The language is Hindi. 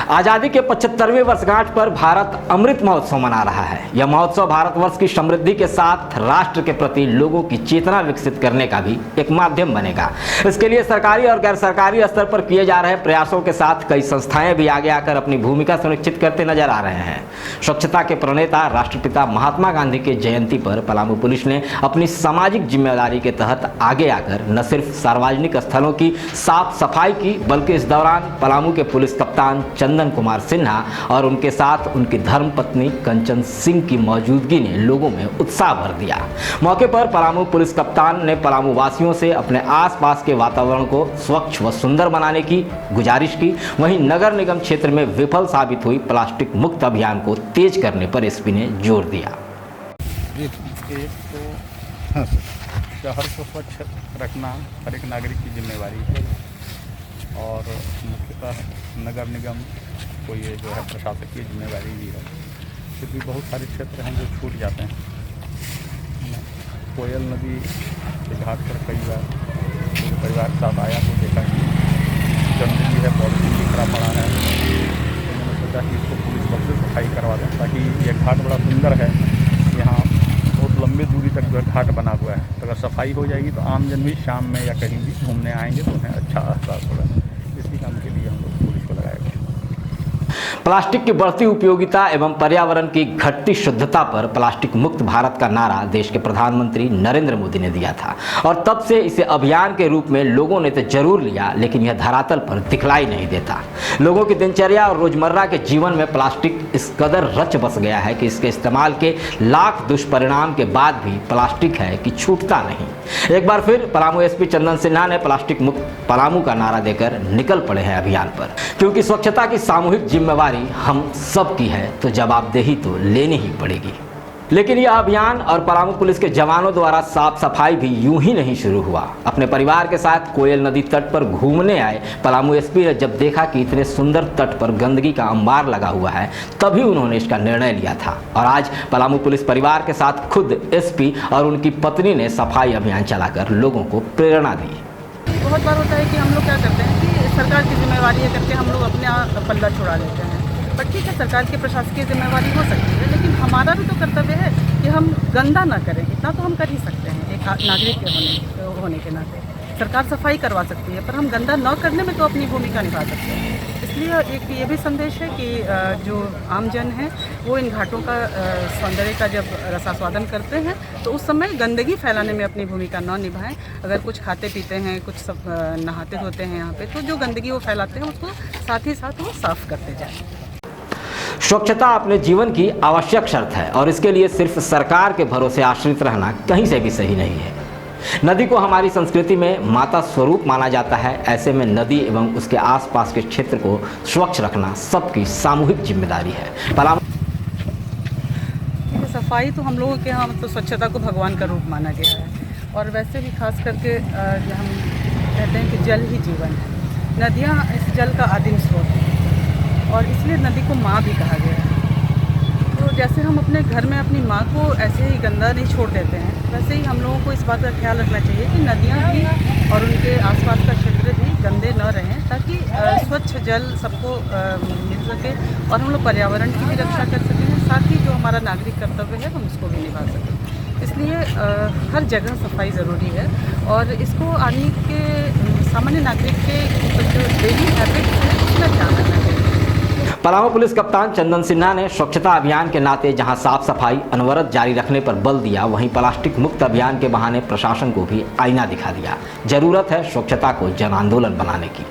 आज़ादी के 75वें वर्षगांठ पर भारत अमृत महोत्सव मना रहा है। यह महोत्सव भारतवर्ष की समृद्धि के साथ राष्ट्र के प्रति लोगों की चेतना विकसित करने का भी एक माध्यम बनेगा। इसके लिए सरकारी और गैर सरकारी स्तर पर किए जा रहे प्रयासों के साथ कई संस्थाएं भी आगे आकर अपनी भूमिका सुनिश्चित करते नजर आ रहे हैं। स्वच्छता के प्रणेता राष्ट्रपिता महात्मा गांधी के जयंती पर पलामू पुलिस ने अपनी सामाजिक जिम्मेदारी के तहत आगे आकर न सिर्फ सार्वजनिक स्थलों की साफ सफाई की, बल्कि इस दौरान पलामू के पुलिस कप्तान चंदन कुमार सिन्हा और उनके साथ उनकी धर्मपत्नी कंचन सिंह की मौजूदगी ने लोगों में उत्साह भर दिया। मौके पर पलामू पुलिस कप्तान ने पलामू वासियों से अपने आसपास के वातावरण को स्वच्छ व सुंदर बनाने की गुजारिश की। वहीं नगर निगम क्षेत्र में विफल साबित हुई प्लास्टिक मुक्त अभियान को तेज करने पर एसपी ने जोर दिया। एक तो शहर को स्वच्छ रखना हर एक नागरिक की जिम्मेवारी है और मुख्यतः नगर निगम को ये जो है प्रशासकीय जिम्मेवारी भी है, क्योंकि बहुत सारे क्षेत्र हैं जो छूट जाते हैं। कोयल नदी के घाट पर कई बार परिवार के साथ आया तो देखा कि गंदगी है, पॉलिथीन बिखरा पड़ा है, तो मैंने सोचा कि इसको पुलिस बल से सफाई करवा दें ताकि ये घाट बड़ा सुंदर है। यहाँ बहुत लंबी दूरी तक जो घाट बना हुआ है, तो अगर सफाई हो जाएगी तो आमजन भी शाम में या कहीं भी घूमने आएंगे तो उन्हें अच्छा एहसास होगा। इसी काम के लिए हम लोग पुलिस को लगाए गए। प्लास्टिक की बढ़ती उपयोगिता एवं पर्यावरण की घटती शुद्धता पर प्लास्टिक मुक्त भारत का नारा देश के प्रधानमंत्री नरेंद्र मोदी ने दिया था और तब से इसे अभियान के रूप में लोगों ने तो जरूर लिया, लेकिन यह धरातल पर दिखलाई नहीं देता। लोगों की दिनचर्या और रोजमर्रा के जीवन में प्लास्टिक इस कदर रच बस गया है कि इसके इस्तेमाल के लाख दुष्परिणाम के बाद भी प्लास्टिक है कि छूटता नहीं। एक बार फिर पलामू एसपी चंदन सिन्हा ने प्लास्टिक मुक्त पलामू का नारा देकर निकल पड़े हैं अभियान पर, क्योंकि स्वच्छता की सामूहिक जिम्मेवारी हम सब की है तो जवाबदेही तो लेनी ही पड़ेगी। लेकिन यह अभियान और पलामू पुलिस के जवानों द्वारा साफ सफाई भी यूं ही नहीं शुरू हुआ। अपने परिवार के साथ कोयल नदी तट पर घूमने आए पलामू एसपी ने जब देखा कि इतने सुंदर तट पर गंदगी का अंबार लगा हुआ है, तभी उन्होंने इसका निर्णय लिया था और आज पलामू पुलिस परिवार के साथ खुद एसपी और उनकी पत्नी ने सफाई अभियान चलाकर लोगों को प्रेरणा दी। बहुत बार होता है कि हम लोग क्या करते हैं कि सरकार की जिम्मेवारी है करके हम लोग अपने पल्ला छुड़ा लेते हैं। पर ठीक है, सरकार की प्रशासकीय जिम्मेवारी हो सकती है, लेकिन हमारा भी तो कर्तव्य है कि हम गंदा ना करें। इतना तो हम कर ही सकते हैं एक नागरिक के होने के नाते। सरकार सफाई करवा सकती है, पर हम गंदा न करने में तो अपनी भूमिका निभा सकते हैं। इसलिए एक ये भी संदेश है कि जो आमजन है वो इन घाटों का सौंदर्य का जब रसास्वादन करते हैं तो उस समय गंदगी फैलाने में अपनी भूमिका न निभाएं। अगर कुछ खाते पीते हैं, कुछ सब नहाते धोते हैं यहाँ पे, तो जो गंदगी वो फैलाते हैं उसको साथ ही साथ वो साफ करते जाएं। स्वच्छता अपने जीवन की आवश्यक शर्त है और इसके लिए सिर्फ सरकार के भरोसे आश्रित रहना कहीं से भी सही नहीं है। नदी को हमारी संस्कृति में माता स्वरूप माना जाता है। ऐसे में नदी एवं उसके आसपास के क्षेत्र को स्वच्छ रखना सबकी सामूहिक जिम्मेदारी है। सफाई तो हम लोगों के यहाँ मतलब स्वच्छता को भगवान का रूप माना गया है और वैसे भी खास करके हम कहते हैं कि जल ही जीवन है। नदियाँ इस जल का आदिम स्रोत है और इसलिए नदी को माँ भी कहा गया है। तो जैसे हम अपने घर में अपनी माँ को ऐसे ही गंदा नहीं छोड़ देते हैं, वैसे ही हम लोगों को इस बात का ख्याल रखना चाहिए कि नदियाँ भी और उनके आसपास का क्षेत्र भी गंदे न रहें, ताकि स्वच्छ जल सबको मिल सके और हम लोग पर्यावरण की भी रक्षा कर सकें, साथ ही जो हमारा नागरिक कर्तव्य है हम उसको भी निभा सकें। इसलिए हर जगह सफाई ज़रूरी है और इसको आदमी के सामान्य नागरिक के जो डेली हैबिट्स है उसमें ध्यान रखना चाहिए। पलामू पुलिस कप्तान चंदन सिन्हा ने स्वच्छता अभियान के नाते जहां साफ सफाई अनवरत जारी रखने पर बल दिया, वहीं प्लास्टिक मुक्त अभियान के बहाने प्रशासन को भी आईना दिखा दिया। जरूरत है स्वच्छता को जन आंदोलन बनाने की।